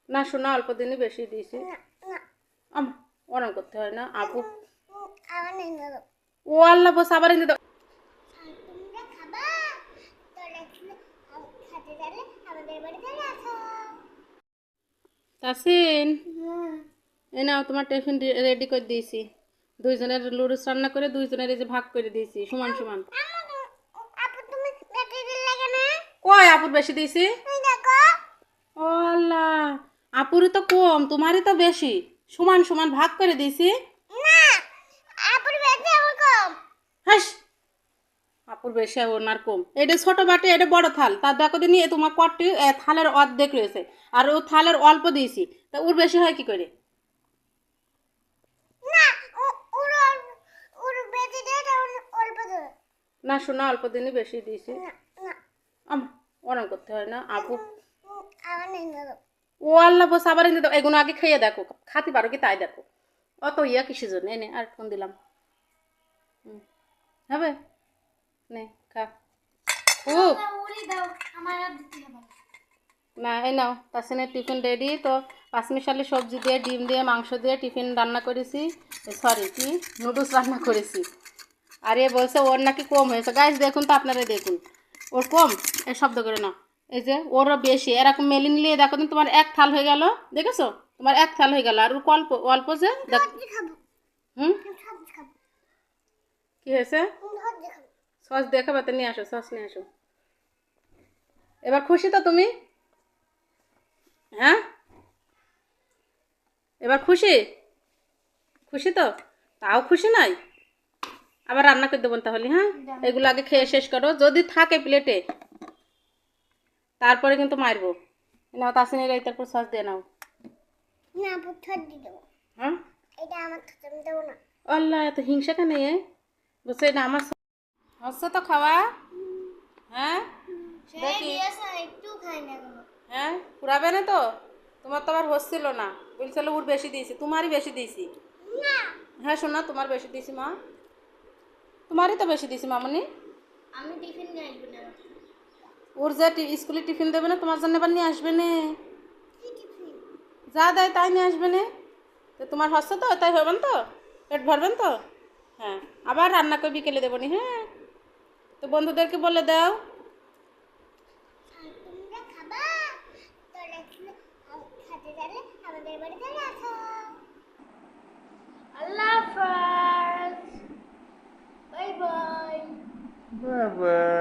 না শোনা অল্প দিনই বেশি দিয়েছি। অনেক করতে হয় না আপু। ও আল্লাহ বস আবার এনে দাও। তাসিন এই নাও তোমার টিফিন রেডি করে দিয়েছি। দুইজনের লুডুস রান্না করে দুইজনের এই যে ভাগ করে দিয়েছি সমান সমান। কই আপুর বেশি দিয়েছি? ও আল্লাহ, আপুরই তো কম তোমারই তো বেশি। সমান সমান ভাগ করে দিয়েছি। হাস, আপুর বেশি ওনার কম। এটা ছোট বাটি, এটা বড় থাল। তার দেখো দিনই তোমার কটটি থালের অর্ধেক রয়েছে আর ও থালের অল্প দিয়েছি, তা ওর বেশি হয় কি করে? না শোনা অল্প দিনই বেশি দিয়েছি। অনেক করতে হয় না আপু। ও আল্লাহ বস আবার এনে দাও। এগুলো আগে খেয়ে দেখো খাতে পারো কি তাই দেখো। অত ইয়া কিসের জন্য? এনে আর ফোন দিলাম। হবে নে খা খুব। না এই নাও তাসিনের টিফিন রেডি। তো পাঁচমিশালি সবজি দিয়ে ডিম দিয়ে মাংস দিয়ে টিফিন রান্না করেছি। সরি কি নুডলস রান্না করেছি। আর এ বলছে ওর নাকি কম হয়েছে। গাইস দেখুন তো আপনারাই দেখুন ওর কম। এই শব্দ করে না, এই যে ওরও বেশি। এরকম মেলে নিলে দেখো তো তোমার এক থাল হয়ে গেল। দেখেছো তোমার এক থাল হয়ে গেল আর ওর অল্প অল্প যে হুম কি হয়েছে? সস দেখাবে তো নিয়ে আসো, সস নিয়ে আসো। এবার খুশি তো তুমি? হ্যাঁ এবার খুশি? খুশি তো? তাও খুশি নাই? আবার রান্না করে দেবো তাহলে। হ্যাঁ এগুলো আগে খেয়ে শেষ করো, যদি থাকে প্লেটে তারপরে কিন্তু মারবো। নাও তাসিনের এই তারপর সস দিয়ে নাও। হ্যাঁ আল্লাহ এত হিংসা কেন? বুঝছো এটা আমার হচ্ছে তো খাওয়া। হ্যাঁ দেখি হ্যাঁ পুরাবে না তো? তোমার তো আবার হচ্ছিল না, বলছিল ওর বেশি দিয়েছি, তোমারই বেশি দিয়েছি। হ্যাঁ শোনা তোমার বেশি দিয়েছি মা, তোমারই তো বেশি দিয়েছি মামনি। আমি টিফিন নিয়ে আসবো না। ওর যে স্কুলে টিফিন দেবে না তোমার জন্য এবার নিয়ে আসবে না। যা দেয় তাই নিয়ে আসবে না। তো তোমার হচ্ছে তো তাই হবেন তো, পেট ভরবেন তো। হ্যাঁ আবার রান্না করে বিকেলে দেবো নি। হ্যাঁ তো বন্ধুদেরকে বলে দাও। আল্লাহ হাফেজ, বাই বাই। বাবা